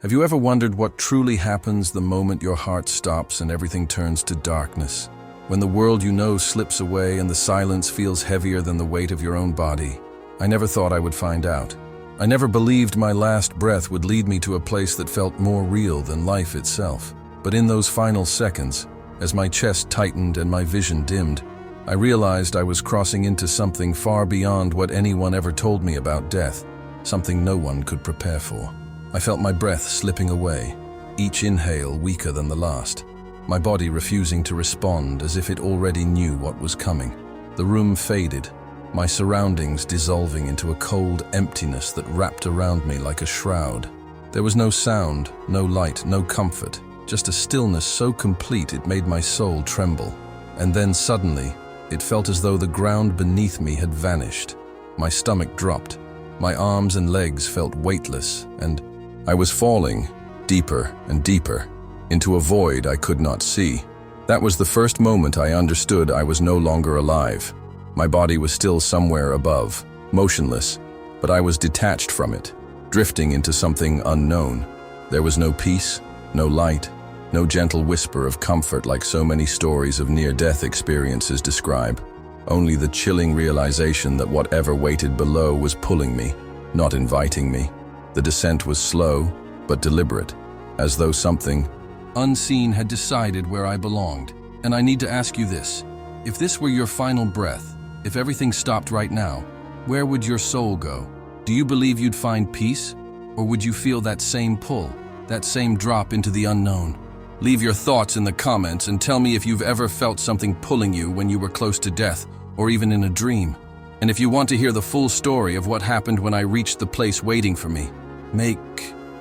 Have you ever wondered what truly happens the moment your heart stops and everything turns to darkness? When the world you know slips away and the silence feels heavier than the weight of your own body? I never thought I would find out. I never believed my last breath would lead me to a place that felt more real than life itself. But in those final seconds, as my chest tightened and my vision dimmed, I realized I was crossing into something far beyond what anyone ever told me about death, something no one could prepare for. I felt my breath slipping away, each inhale weaker than the last, my body refusing to respond as if it already knew what was coming. The room faded, my surroundings dissolving into a cold emptiness that wrapped around me like a shroud. There was no sound, no light, no comfort, just a stillness so complete it made my soul tremble. And then suddenly, it felt as though the ground beneath me had vanished. My stomach dropped, my arms and legs felt weightless, and I was falling, deeper and deeper, into a void I could not see. That was the first moment I understood I was no longer alive. My body was still somewhere above, motionless, but I was detached from it, drifting into something unknown. There was no peace, no light, no gentle whisper of comfort like so many stories of near-death experiences describe. Only the chilling realization that whatever waited below was pulling me, not inviting me. The descent was slow, but deliberate, as though something unseen had decided where I belonged. And I need to ask you this. If this were your final breath, if everything stopped right now, where would your soul go? Do you believe you'd find peace? Or would you feel that same pull, that same drop into the unknown? Leave your thoughts in the comments and tell me if you've ever felt something pulling you when you were close to death, or even in a dream. And if you want to hear the full story of what happened when I reached the place waiting for me, make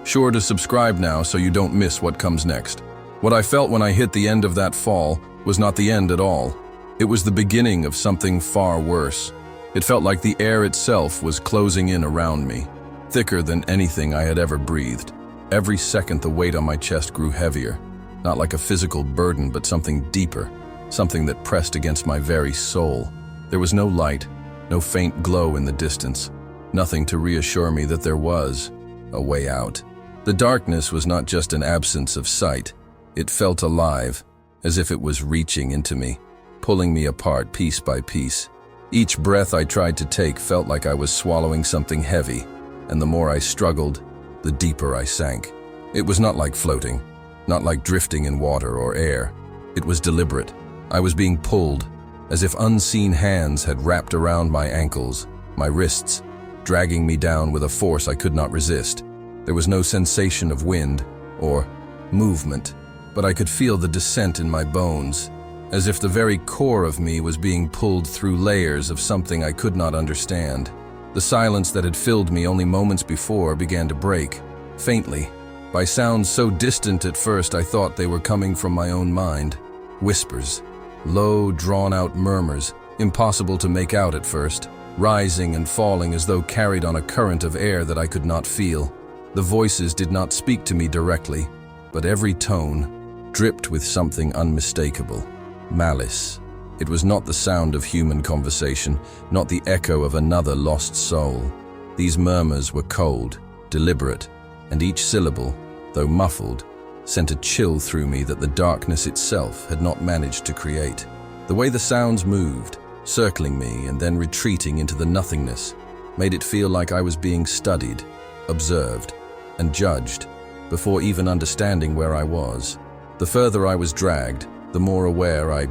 sure to subscribe now so you don't miss what comes next. What I felt when I hit the end of that fall was not the end at all. It was the beginning of something far worse. It felt like the air itself was closing in around me, thicker than anything I had ever breathed. Every second the weight on my chest grew heavier, not like a physical burden but something deeper, something that pressed against my very soul. There was no light, no faint glow in the distance, nothing to reassure me that there was a way out. The darkness was not just an absence of sight. It felt alive, as if it was reaching into me, pulling me apart piece by piece. Each breath I tried to take felt like I was swallowing something heavy, and the more I struggled, the deeper I sank. It was not like floating, not like drifting in water or air. It was deliberate. I was being pulled, as if unseen hands had wrapped around my ankles, my wrists, dragging me down with a force I could not resist. There was no sensation of wind or movement, but I could feel the descent in my bones, as if the very core of me was being pulled through layers of something I could not understand. The silence that had filled me only moments before began to break, faintly, by sounds so distant at first I thought they were coming from my own mind. Whispers, low, drawn-out murmurs, impossible to make out at first, rising and falling as though carried on a current of air that I could not feel. The voices did not speak to me directly, but every tone dripped with something unmistakable. Malice. It was not the sound of human conversation, not the echo of another lost soul. These murmurs were cold, deliberate, and each syllable, though muffled, sent a chill through me that the darkness itself had not managed to create. The way the sounds moved, circling me and then retreating into the nothingness, made it feel like I was being studied, observed, and judged, before even understanding where I was. The further I was dragged, the more aware I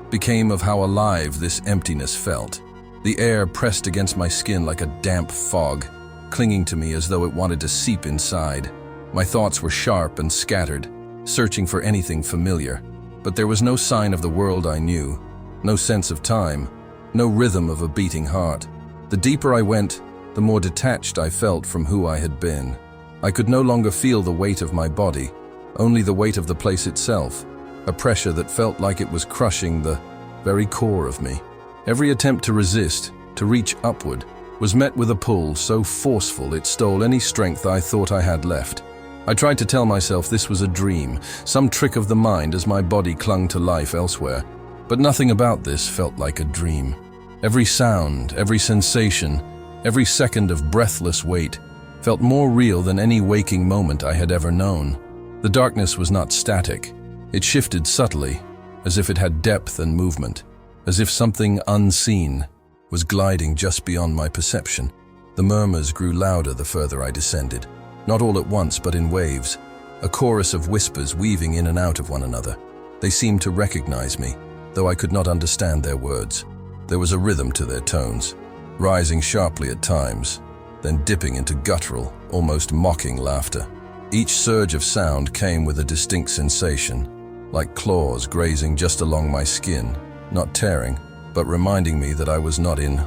became of how alive this emptiness felt. The air pressed against my skin like a damp fog, clinging to me as though it wanted to seep inside. My thoughts were sharp and scattered, searching for anything familiar, but there was no sign of the world I knew, no sense of time, no rhythm of a beating heart. The deeper I went, the more detached I felt from who I had been. I could no longer feel the weight of my body, only the weight of the place itself, a pressure that felt like it was crushing the very core of me. Every attempt to resist, to reach upward, was met with a pull so forceful it stole any strength I thought I had left. I tried to tell myself this was a dream, some trick of the mind as my body clung to life elsewhere. But nothing about this felt like a dream. Every sound, every sensation, every second of breathless wait, felt more real than any waking moment I had ever known. The darkness was not static. It shifted subtly, as if it had depth and movement, as if something unseen was gliding just beyond my perception. The murmurs grew louder the further I descended, not all at once but in waves, a chorus of whispers weaving in and out of one another. They seemed to recognize me, though I could not understand their words. There was a rhythm to their tones, rising sharply at times, then dipping into guttural, almost mocking laughter. Each surge of sound came with a distinct sensation, like claws grazing just along my skin, not tearing, but reminding me that I was not in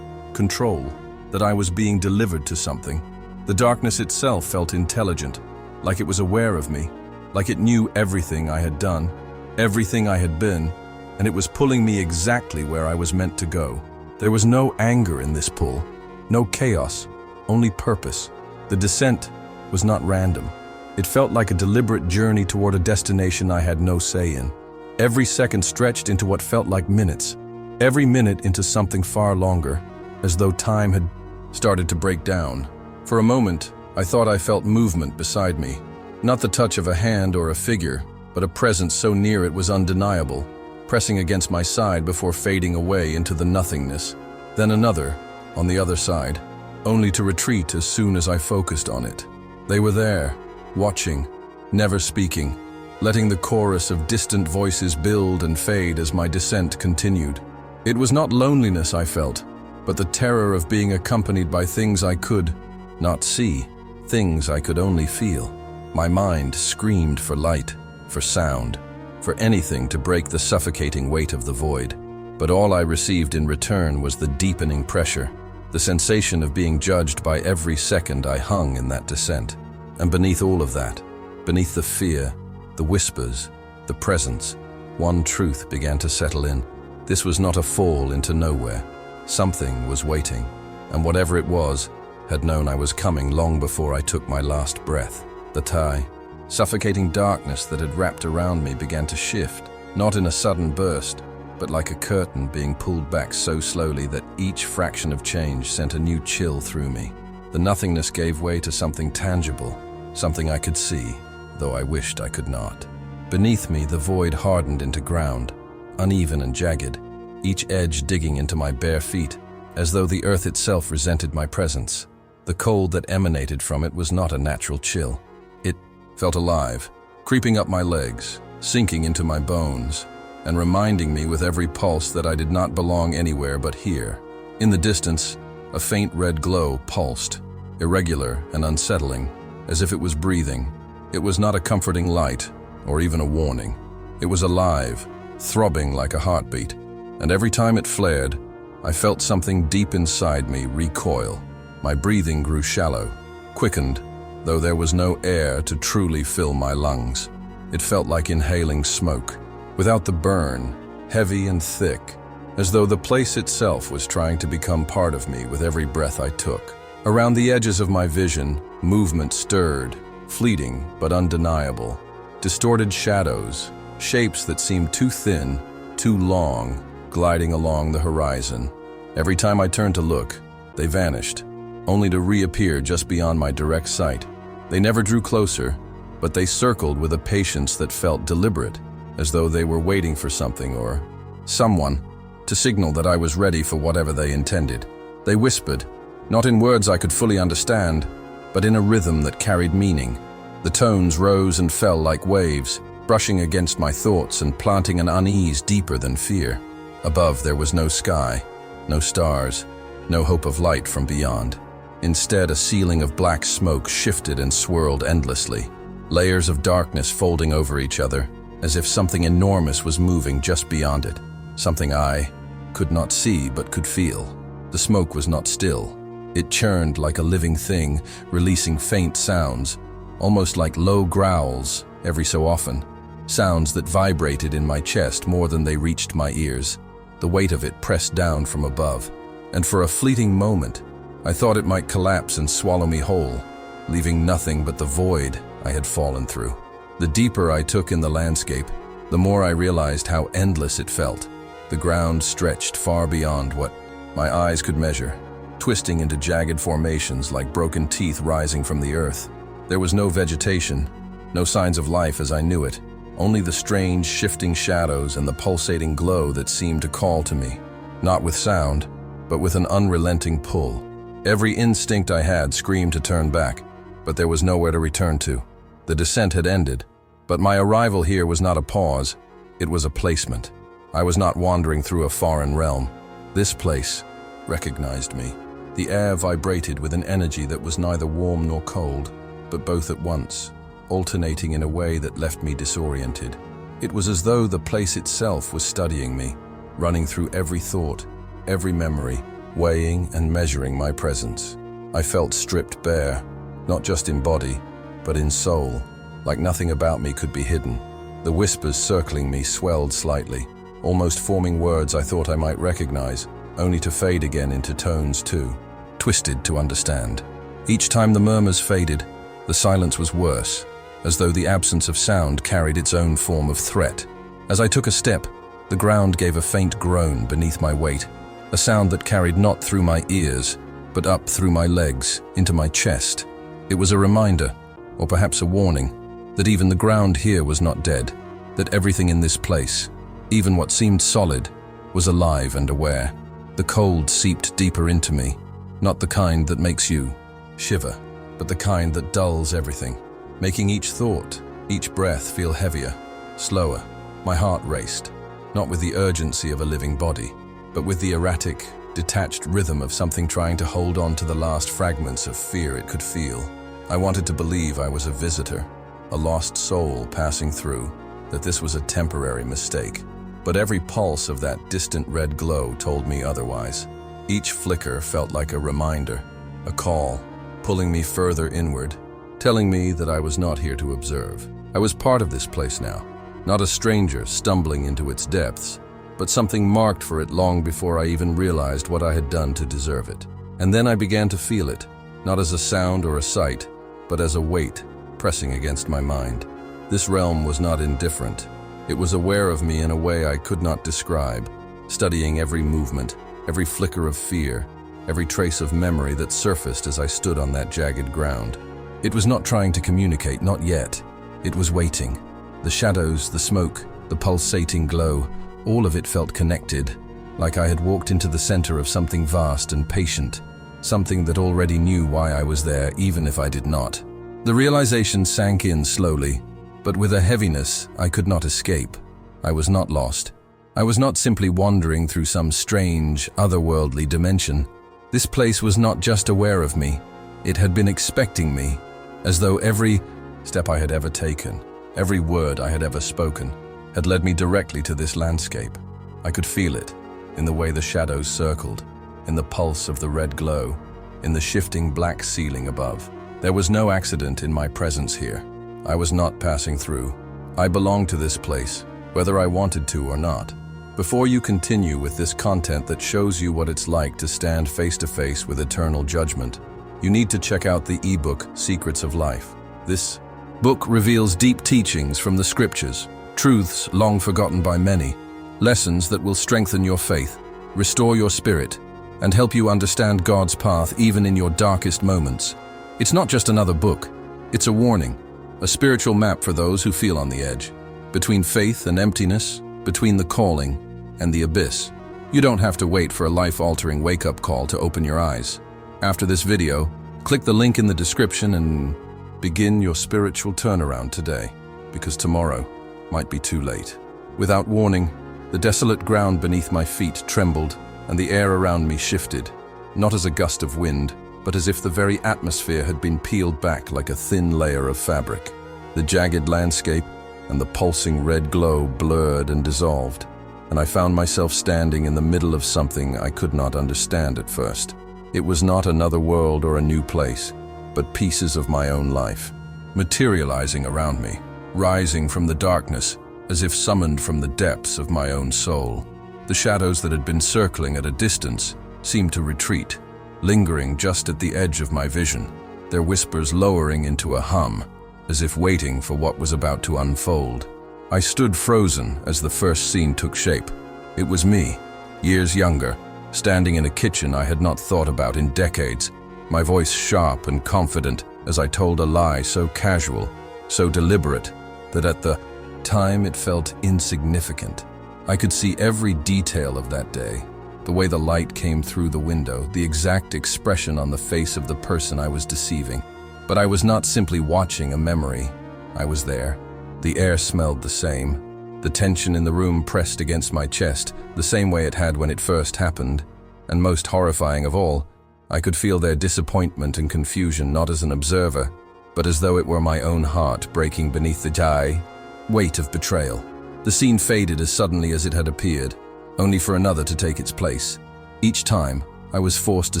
control, that I was being delivered to something. The darkness itself felt intelligent, like it was aware of me, like it knew everything I had done, everything I had been, and it was pulling me exactly where I was meant to go. There was no anger in this pull, no chaos, only purpose. The descent was not random. It felt like a deliberate journey toward a destination I had no say in. Every second stretched into what felt like minutes, every minute into something far longer, as though time had started to break down. For a moment, I thought I felt movement beside me, not the touch of a hand or a figure, but a presence so near it was undeniable, pressing against my side before fading away into the nothingness. Then another, on the other side, only to retreat as soon as I focused on it. They were there, watching, never speaking, letting the chorus of distant voices build and fade as my descent continued. It was not loneliness I felt, but the terror of being accompanied by things I could not see, things I could only feel. My mind screamed for light, for sound, for anything to break the suffocating weight of the void. But all I received in return was the deepening pressure, the sensation of being judged by every second I hung in that descent. And beneath all of that, beneath the fear, the whispers, the presence, one truth began to settle in. This was not a fall into nowhere. Something was waiting, and whatever it was, had known I was coming long before I took my last breath. The suffocating darkness that had wrapped around me began to shift, not in a sudden burst, but like a curtain being pulled back so slowly that each fraction of change sent a new chill through me. The nothingness gave way to something tangible, something I could see, though I wished I could not. Beneath me, the void hardened into ground, uneven and jagged, each edge digging into my bare feet, as though the earth itself resented my presence. The cold that emanated from it was not a natural chill. It felt alive, creeping up my legs, sinking into my bones, and reminding me with every pulse that I did not belong anywhere but here. In the distance, a faint red glow pulsed, irregular and unsettling, as if it was breathing. It was not a comforting light, or even a warning. It was alive, throbbing like a heartbeat, and every time it flared, I felt something deep inside me recoil. My breathing grew shallow, quickened, though there was no air to truly fill my lungs. It felt like inhaling smoke, without the burn, heavy and thick, as though the place itself was trying to become part of me with every breath I took. Around the edges of my vision, movement stirred, fleeting but undeniable. Distorted shadows, shapes that seemed too thin, too long, gliding along the horizon. Every time I turned to look, they vanished, only to reappear just beyond my direct sight. They never drew closer, but they circled with a patience that felt deliberate, as though they were waiting for something or someone to signal that I was ready for whatever they intended. They whispered, not in words I could fully understand, but in a rhythm that carried meaning. The tones rose and fell like waves, brushing against my thoughts and planting an unease deeper than fear. Above there was no sky, no stars, no hope of light from beyond. Instead, a ceiling of black smoke shifted and swirled endlessly, layers of darkness folding over each other, as if something enormous was moving just beyond it, something I could not see but could feel. The smoke was not still. It churned like a living thing, releasing faint sounds, almost like low growls every so often, sounds that vibrated in my chest more than they reached my ears. The weight of it pressed down from above, and for a fleeting moment, I thought it might collapse and swallow me whole, leaving nothing but the void I had fallen through. The deeper I took in the landscape, the more I realized how endless it felt. The ground stretched far beyond what my eyes could measure, twisting into jagged formations like broken teeth rising from the earth. There was no vegetation, no signs of life as I knew it, only the strange, shifting shadows and the pulsating glow that seemed to call to me, not with sound, but with an unrelenting pull. Every instinct I had screamed to turn back, but there was nowhere to return to. The descent had ended, but my arrival here was not a pause, it was a placement. I was not wandering through a foreign realm. This place recognized me. The air vibrated with an energy that was neither warm nor cold, but both at once, alternating in a way that left me disoriented. It was as though the place itself was studying me, running through every thought, every memory, weighing and measuring my presence. I felt stripped bare, not just in body, but in soul, like nothing about me could be hidden. The whispers circling me swelled slightly, almost forming words I thought I might recognize, only to fade again into tones too twisted to understand. Each time the murmurs faded, the silence was worse, as though the absence of sound carried its own form of threat. As I took a step, the ground gave a faint groan beneath my weight, a sound that carried not through my ears, but up through my legs, into my chest. It was a reminder, or perhaps a warning, that even the ground here was not dead, that everything in this place, even what seemed solid, was alive and aware. The cold seeped deeper into me, not the kind that makes you shiver, but the kind that dulls everything, making each thought, each breath feel heavier, slower. My heart raced, not with the urgency of a living body, but with the erratic, detached rhythm of something trying to hold on to the last fragments of fear it could feel. I wanted to believe I was a visitor, a lost soul passing through, that this was a temporary mistake. But every pulse of that distant red glow told me otherwise. Each flicker felt like a reminder, a call, pulling me further inward, telling me that I was not here to observe. I was part of this place now, not a stranger stumbling into its depths, but something marked for it long before I even realized what I had done to deserve it. And then I began to feel it, not as a sound or a sight, but as a weight pressing against my mind. This realm was not indifferent. It was aware of me in a way I could not describe, studying every movement, every flicker of fear, every trace of memory that surfaced as I stood on that jagged ground. It was not trying to communicate, not yet. It was waiting. The shadows, the smoke, the pulsating glow, all of it felt connected, like I had walked into the center of something vast and patient, something that already knew why I was there, even if I did not. The realization sank in slowly, but with a heaviness I could not escape. I was not lost. I was not simply wandering through some strange, otherworldly dimension. This place was not just aware of me. It had been expecting me, as though every step I had ever taken, every word I had ever spoken, had led me directly to this landscape. I could feel it, in the way the shadows circled, in the pulse of the red glow, in the shifting black ceiling above. There was no accident in my presence here. I was not passing through. I belonged to this place, whether I wanted to or not. Before you continue with this content that shows you what it's like to stand face to face with eternal judgment, you need to check out the ebook Secrets of Life. This book reveals deep teachings from the scriptures, truths long forgotten by many, lessons that will strengthen your faith, restore your spirit, and help you understand God's path even in your darkest moments. It's not just another book, it's a warning, a spiritual map for those who feel on the edge, between faith and emptiness, between the calling and the abyss. You don't have to wait for a life-altering wake-up call to open your eyes. After this video, click the link in the description and begin your spiritual turnaround today, because tomorrow might be too late. Without warning, the desolate ground beneath my feet trembled and the air around me shifted, not as a gust of wind, but as if the very atmosphere had been peeled back like a thin layer of fabric. The jagged landscape and the pulsing red glow blurred and dissolved, and I found myself standing in the middle of something I could not understand at first. It was not another world or a new place, but pieces of my own life, materializing around me, rising from the darkness as if summoned from the depths of my own soul. The shadows that had been circling at a distance seemed to retreat, lingering just at the edge of my vision, their whispers lowering into a hum, as if waiting for what was about to unfold. I stood frozen as the first scene took shape. It was me, years younger, standing in a kitchen I had not thought about in decades, my voice sharp and confident as I told a lie so casual, so deliberate, that at the time it felt insignificant. I could see every detail of that day, the way the light came through the window, the exact expression on the face of the person I was deceiving. But I was not simply watching a memory. I was there. The air smelled the same. The tension in the room pressed against my chest, the same way it had when it first happened. And most horrifying of all, I could feel their disappointment and confusion not as an observer, but as though it were my own heart breaking beneath the weight of betrayal. The scene faded as suddenly as it had appeared, only for another to take its place. Each time, I was forced to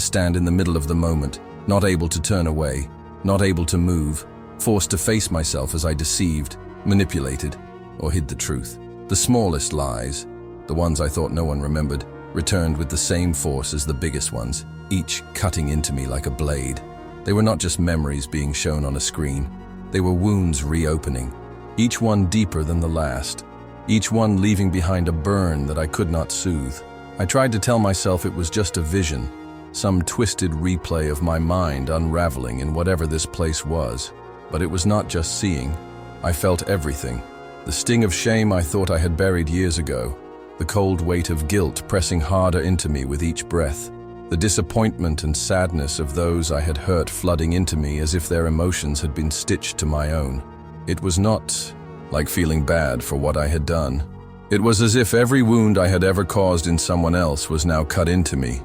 stand in the middle of the moment, not able to turn away, not able to move, forced to face myself as I deceived, manipulated, or hid the truth. The smallest lies, the ones I thought no one remembered, returned with the same force as the biggest ones, each cutting into me like a blade. They were not just memories being shown on a screen. They were wounds reopening, each one deeper than the last, each one leaving behind a burn that I could not soothe. I tried to tell myself it was just a vision, some twisted replay of my mind unraveling in whatever this place was. But it was not just seeing. I felt everything. The sting of shame I thought I had buried years ago, the cold weight of guilt pressing harder into me with each breath, the disappointment and sadness of those I had hurt flooding into me as if their emotions had been stitched to my own. It was not like feeling bad for what I had done. It was as if every wound I had ever caused in someone else was now cut into me,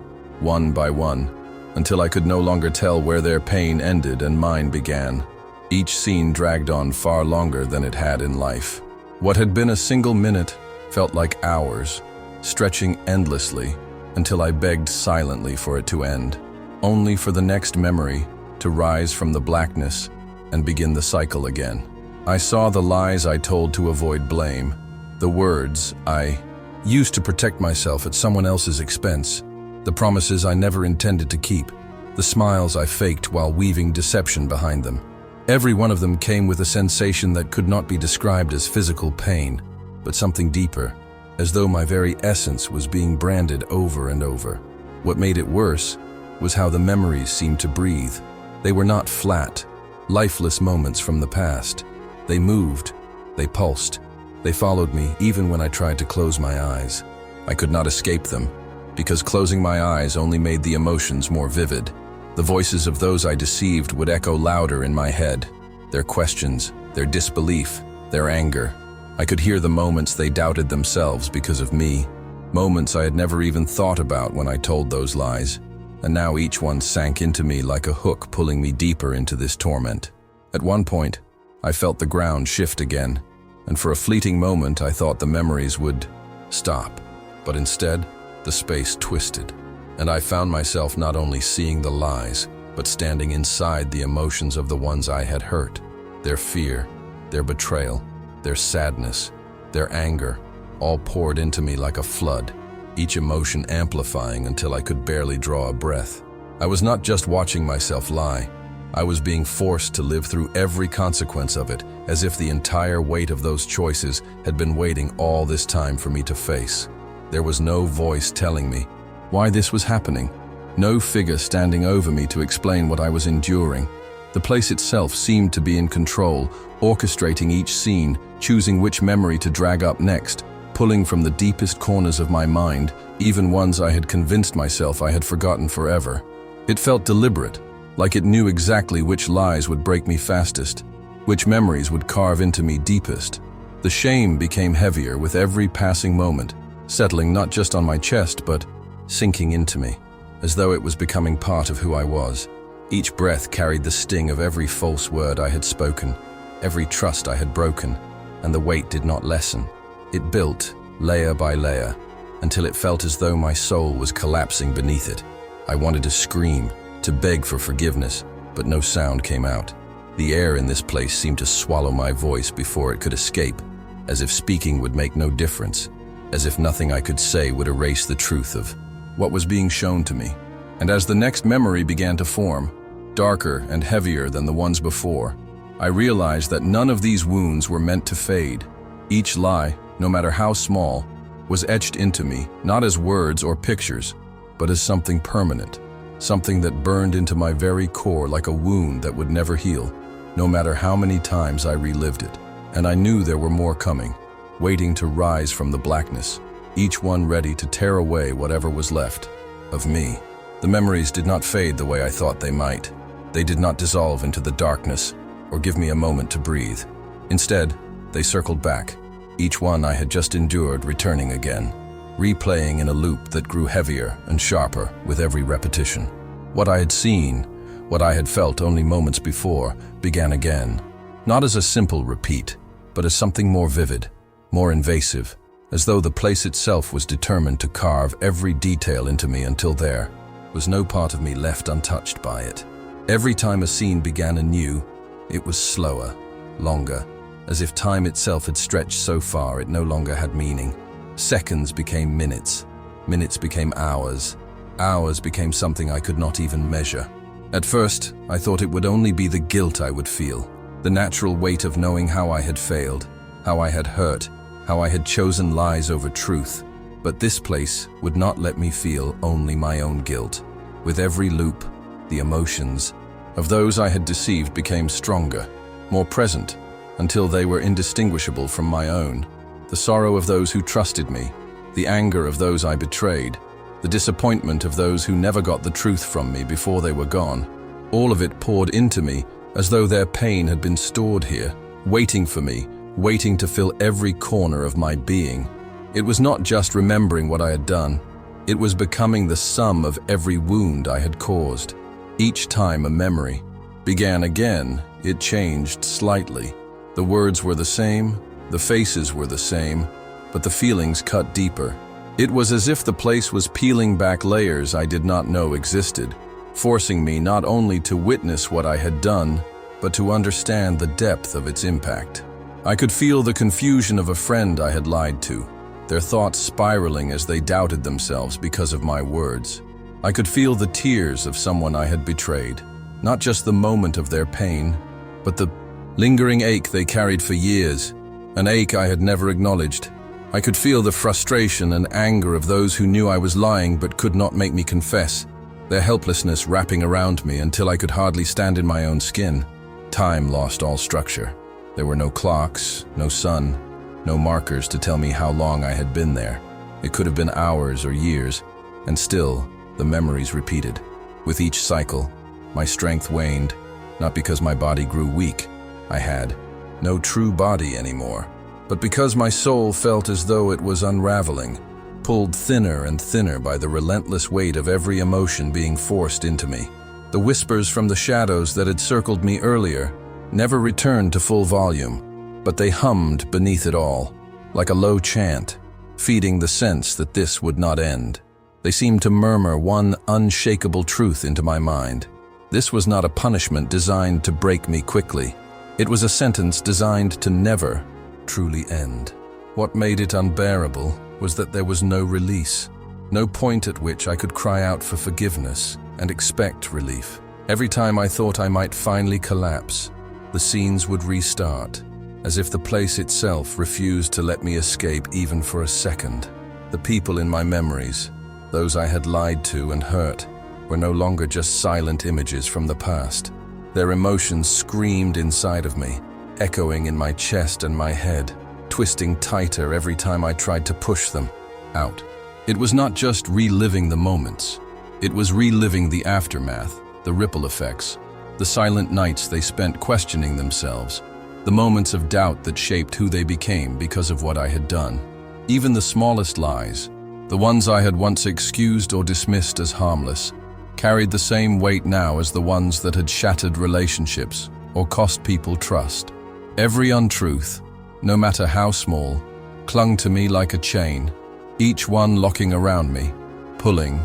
one by one, until I could no longer tell where their pain ended and mine began. Each scene dragged on far longer than it had in life. What had been a single minute felt like hours, stretching endlessly until I begged silently for it to end, only for the next memory to rise from the blackness and begin the cycle again. I saw the lies I told to avoid blame, the words I used to protect myself at someone else's expense, the promises I never intended to keep, the smiles I faked while weaving deception behind them. Every one of them came with a sensation that could not be described as physical pain, but something deeper, as though my very essence was being branded over and over. What made it worse was how the memories seemed to breathe. They were not flat, lifeless moments from the past. They moved, they pulsed, they followed me even when I tried to close my eyes. I could not escape them, because closing my eyes only made the emotions more vivid. The voices of those I deceived would echo louder in my head, their questions, their disbelief, their anger. I could hear the moments they doubted themselves because of me, moments I had never even thought about when I told those lies, and now each one sank into me like a hook pulling me deeper into this torment. At one point, I felt the ground shift again, and for a fleeting moment I thought the memories would stop, but instead, the space twisted, and I found myself not only seeing the lies, but standing inside the emotions of the ones I had hurt. Their fear, their betrayal, their sadness, their anger, all poured into me like a flood, each emotion amplifying until I could barely draw a breath. I was not just watching myself lie. I was being forced to live through every consequence of it, as if the entire weight of those choices had been waiting all this time for me to face. There was no voice telling me why this was happening, no figure standing over me to explain what I was enduring. The place itself seemed to be in control, orchestrating each scene, choosing which memory to drag up next, pulling from the deepest corners of my mind, even ones I had convinced myself I had forgotten forever. It felt deliberate, like it knew exactly which lies would break me fastest, which memories would carve into me deepest. The shame became heavier with every passing moment, settling not just on my chest but sinking into me, as though it was becoming part of who I was. Each breath carried the sting of every false word I had spoken, every trust I had broken, and the weight did not lessen. It built, layer by layer, until it felt as though my soul was collapsing beneath it. I wanted to scream, to beg for forgiveness, but no sound came out. The air in this place seemed to swallow my voice before it could escape, as if speaking would make no difference, as if nothing I could say would erase the truth of what was being shown to me. And as the next memory began to form, darker and heavier than the ones before, I realized that none of these wounds were meant to fade. Each lie, no matter how small, was etched into me, not as words or pictures, but as something permanent, something that burned into my very core like a wound that would never heal, no matter how many times I relived it. And I knew there were more coming, waiting to rise from the blackness, each one ready to tear away whatever was left of me. The memories did not fade the way I thought they might. They did not dissolve into the darkness or give me a moment to breathe. Instead, they circled back, each one I had just endured returning again, replaying in a loop that grew heavier and sharper with every repetition. What I had seen, what I had felt only moments before, began again, not as a simple repeat, but as something more vivid, more invasive, as though the place itself was determined to carve every detail into me until there was no part of me left untouched by it. Every time a scene began anew, it was slower, longer, as if time itself had stretched so far it no longer had meaning. Seconds became minutes, minutes became hours, hours became something I could not even measure. At first, I thought it would only be the guilt I would feel, the natural weight of knowing how I had failed, how I had hurt, how I had chosen lies over truth. But this place would not let me feel only my own guilt. With every loop, the emotions of those I had deceived became stronger, more present, until they were indistinguishable from my own. The sorrow of those who trusted me, the anger of those I betrayed, the disappointment of those who never got the truth from me before they were gone. All of it poured into me as though their pain had been stored here, waiting for me, waiting to fill every corner of my being. It was not just remembering what I had done. It was becoming the sum of every wound I had caused. Each time a memory began again, it changed slightly. The words were the same, the faces were the same, but the feelings cut deeper. It was as if the place was peeling back layers I did not know existed, forcing me not only to witness what I had done, but to understand the depth of its impact. I could feel the confusion of a friend I had lied to, their thoughts spiraling as they doubted themselves because of my words. I could feel the tears of someone I had betrayed, not just the moment of their pain, but the lingering ache they carried for years, an ache I had never acknowledged. I could feel the frustration and anger of those who knew I was lying but could not make me confess, their helplessness wrapping around me until I could hardly stand in my own skin. Time lost all structure. There were no clocks, no sun, no markers to tell me how long I had been there. It could have been hours or years, and still, the memories repeated. With each cycle, my strength waned, not because my body grew weak. I had no true body anymore, but because my soul felt as though it was unraveling, pulled thinner and thinner by the relentless weight of every emotion being forced into me. The whispers from the shadows that had circled me earlier never returned to full volume, but they hummed beneath it all, like a low chant, feeding the sense that this would not end. They seemed to murmur one unshakable truth into my mind. This was not a punishment designed to break me quickly. It was a sentence designed to never truly end. What made it unbearable was that there was no release, no point at which I could cry out for forgiveness and expect relief. Every time I thought I might finally collapse, the scenes would restart, as if the place itself refused to let me escape even for a second. The people in my memories, those I had lied to and hurt, were no longer just silent images from the past. Their emotions screamed inside of me, echoing in my chest and my head, twisting tighter every time I tried to push them out. It was not just reliving the moments. It was reliving the aftermath, the ripple effects, the silent nights they spent questioning themselves, the moments of doubt that shaped who they became because of what I had done. Even the smallest lies, the ones I had once excused or dismissed as harmless, carried the same weight now as the ones that had shattered relationships or cost people trust. Every untruth, no matter how small, clung to me like a chain, each one locking around me, pulling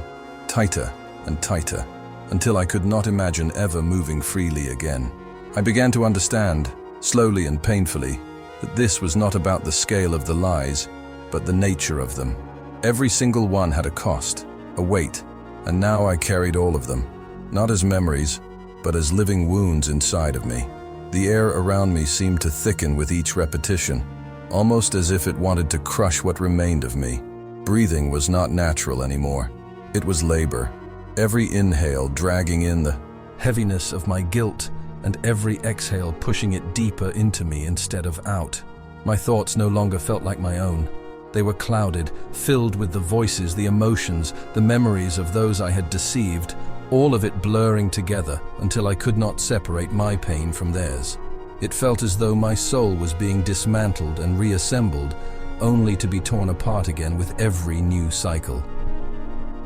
tighter and tighter, until I could not imagine ever moving freely again. I began to understand, slowly and painfully, that this was not about the scale of the lies, but the nature of them. Every single one had a cost, a weight, and now I carried all of them, not as memories, but as living wounds inside of me. The air around me seemed to thicken with each repetition, almost as if it wanted to crush what remained of me. Breathing was not natural anymore. It was labor. Every inhale dragging in the heaviness of my guilt, and every exhale pushing it deeper into me instead of out. My thoughts no longer felt like my own. They were clouded, filled with the voices, the emotions, the memories of those I had deceived, all of it blurring together until I could not separate my pain from theirs. It felt as though my soul was being dismantled and reassembled, only to be torn apart again with every new cycle.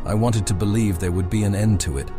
I wanted to believe there would be an end to it,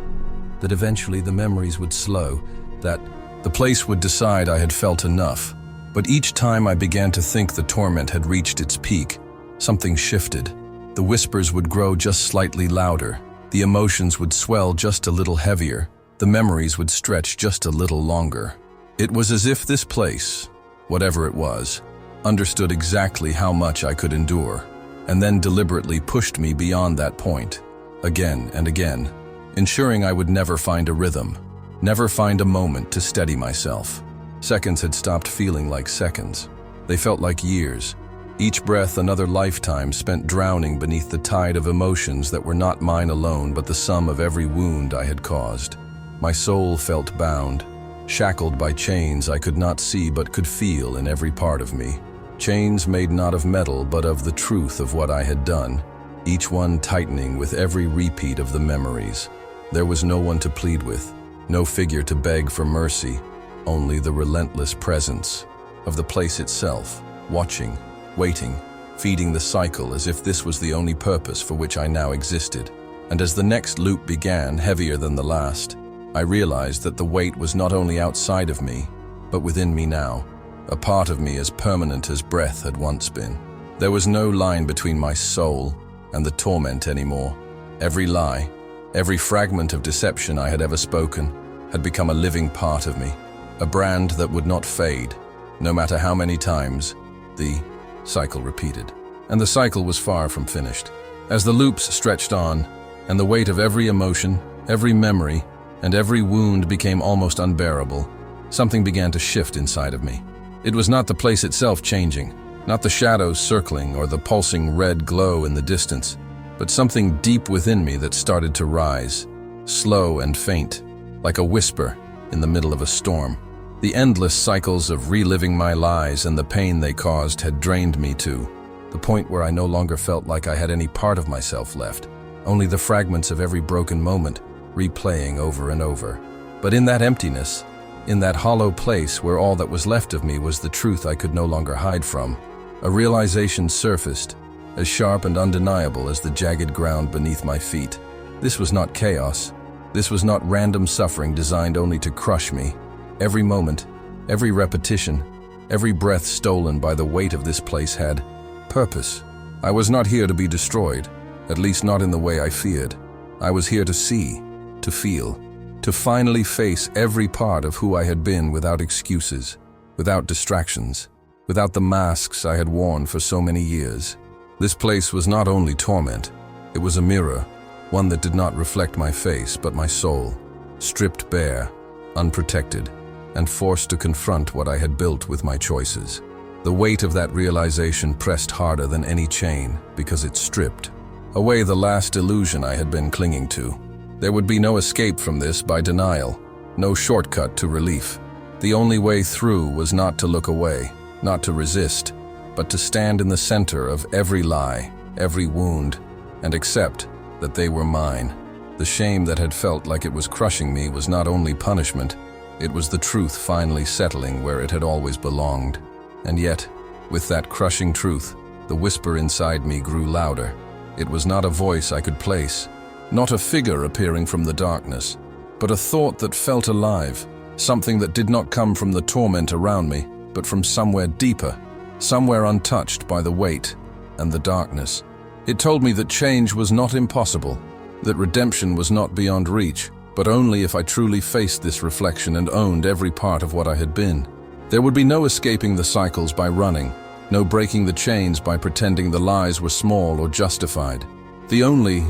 that eventually the memories would slow, that the place would decide I had felt enough. But each time I began to think the torment had reached its peak, something shifted. The whispers would grow just slightly louder, the emotions would swell just a little heavier, the memories would stretch just a little longer. It was as if this place, whatever it was, understood exactly how much I could endure, and then deliberately pushed me beyond that point, again and again, ensuring I would never find a rhythm, never find a moment to steady myself. Seconds had stopped feeling like seconds. They felt like years. Each breath another lifetime spent drowning beneath the tide of emotions that were not mine alone but the sum of every wound I had caused. My soul felt bound, shackled by chains I could not see but could feel in every part of me. Chains made not of metal but of the truth of what I had done, each one tightening with every repeat of the memories. There was no one to plead with, no figure to beg for mercy, only the relentless presence of the place itself, watching, waiting, feeding the cycle as if this was the only purpose for which I now existed. And as the next loop began, heavier than the last, I realized that the weight was not only outside of me, but within me now, a part of me as permanent as breath had once been. There was no line between my soul and the torment anymore. Every lie, every fragment of deception I had ever spoken, had become a living part of me, a brand that would not fade, no matter how many times the cycle repeated. And the cycle was far from finished. As the loops stretched on, and the weight of every emotion, every memory, and every wound became almost unbearable, something began to shift inside of me. It was not the place itself changing, not the shadows circling or the pulsing red glow in the distance, but something deep within me that started to rise, slow and faint, like a whisper in the middle of a storm. The endless cycles of reliving my lies and the pain they caused had drained me to the point where I no longer felt like I had any part of myself left, only the fragments of every broken moment replaying over and over. But in that emptiness, in that hollow place where all that was left of me was the truth I could no longer hide from, a realization surfaced, as sharp and undeniable as the jagged ground beneath my feet. This was not chaos. This was not random suffering designed only to crush me. Every moment, every repetition, every breath stolen by the weight of this place had purpose. I was not here to be destroyed, at least not in the way I feared. I was here to see, to feel, to finally face every part of who I had been without excuses, without distractions, without the masks I had worn for so many years. This place was not only torment, it was a mirror, one that did not reflect my face but my soul, stripped bare, unprotected, and forced to confront what I had built with my choices. The weight of that realization pressed harder than any chain because it stripped away the last illusion I had been clinging to. There would be no escape from this by denial, no shortcut to relief. The only way through was not to look away, not to resist, but to stand in the center of every lie, every wound, and accept that they were mine. The shame that had felt like it was crushing me was not only punishment, it was the truth finally settling where it had always belonged. And yet, with that crushing truth, the whisper inside me grew louder. It was not a voice I could place, not a figure appearing from the darkness, but a thought that felt alive, something that did not come from the torment around me, but from somewhere deeper, somewhere untouched by the weight and the darkness. It told me that change was not impossible, that redemption was not beyond reach, but only if I truly faced this reflection and owned every part of what I had been. There would be no escaping the cycles by running, no breaking the chains by pretending the lies were small or justified. The only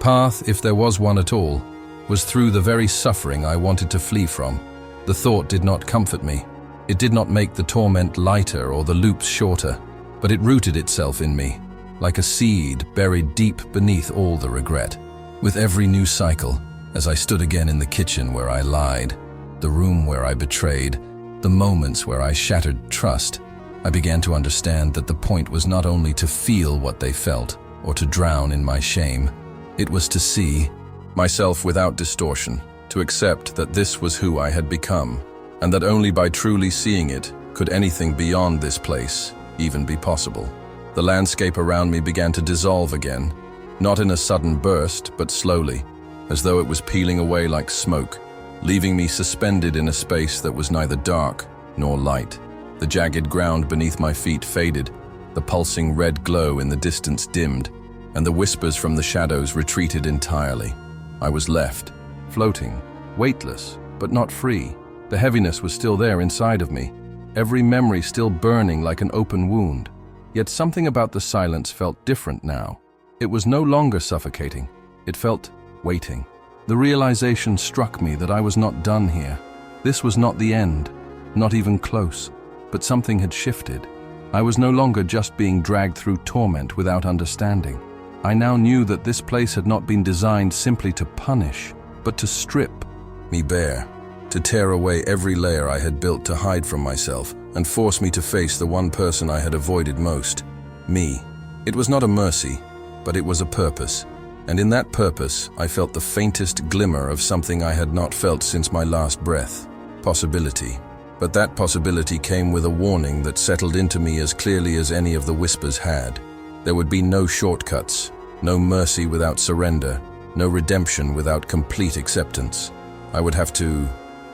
path, if there was one at all, was through the very suffering I wanted to flee from. The thought did not comfort me. It did not make the torment lighter or the loops shorter, but it rooted itself in me, like a seed buried deep beneath all the regret. With every new cycle, as I stood again in the kitchen where I lied, the room where I betrayed, the moments where I shattered trust, I began to understand that the point was not only to feel what they felt or to drown in my shame. It was to see myself without distortion, to accept that this was who I had become, and that only by truly seeing it could anything beyond this place even be possible. The landscape around me began to dissolve again, not in a sudden burst, but slowly, as though it was peeling away like smoke, leaving me suspended in a space that was neither dark nor light. The jagged ground beneath my feet faded, the pulsing red glow in the distance dimmed, and the whispers from the shadows retreated entirely. I was left, floating, weightless, but not free. The heaviness was still there inside of me, every memory still burning like an open wound. Yet something about the silence felt different now. It was no longer suffocating. It felt waiting. The realization struck me that I was not done here. This was not the end, not even close, but something had shifted. I was no longer just being dragged through torment without understanding. I now knew that this place had not been designed simply to punish, but to strip me bare, to tear away every layer I had built to hide from myself and force me to face the one person I had avoided most, me. It was not a mercy, but it was a purpose, and in that purpose I felt the faintest glimmer of something I had not felt since my last breath, possibility. But that possibility came with a warning that settled into me as clearly as any of the whispers had. There would be no shortcuts, no mercy without surrender, no redemption without complete acceptance. I would have to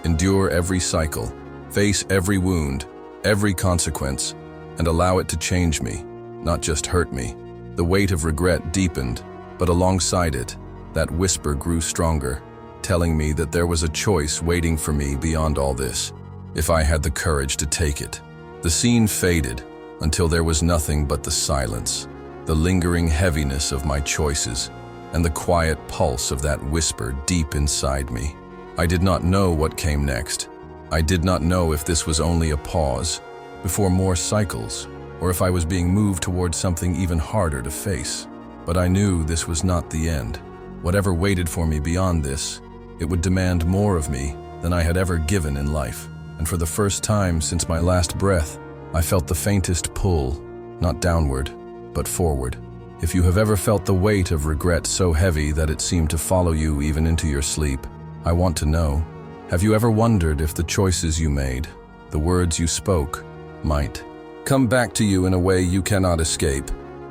endure every cycle, face every wound, every consequence, and allow it to change me, not just hurt me. The weight of regret deepened, but alongside it, that whisper grew stronger, telling me that there was a choice waiting for me beyond all this, if I had the courage to take it. The scene faded until there was nothing but the silence, the lingering heaviness of my choices, and the quiet pulse of that whisper deep inside me. I did not know what came next. I did not know if this was only a pause before more cycles, or if I was being moved towards something even harder to face. But I knew this was not the end. Whatever waited for me beyond this, it would demand more of me than I had ever given in life. And for the first time since my last breath, I felt the faintest pull, not downward, but forward. If you have ever felt the weight of regret so heavy that it seemed to follow you even into your sleep, I want to know, have you ever wondered if the choices you made, the words you spoke, might come back to you in a way you cannot escape?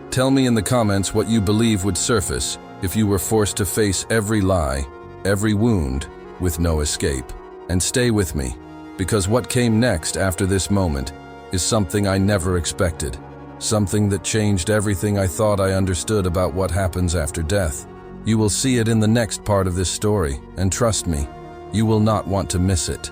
Tell me in the comments what you believe would surface if you were forced to face every lie, every wound, with no escape. And stay with me, because what came next after this moment is something I never expected, something that changed everything I thought I understood about what happens after death. You will see it in the next part of this story, and trust me, you will not want to miss it.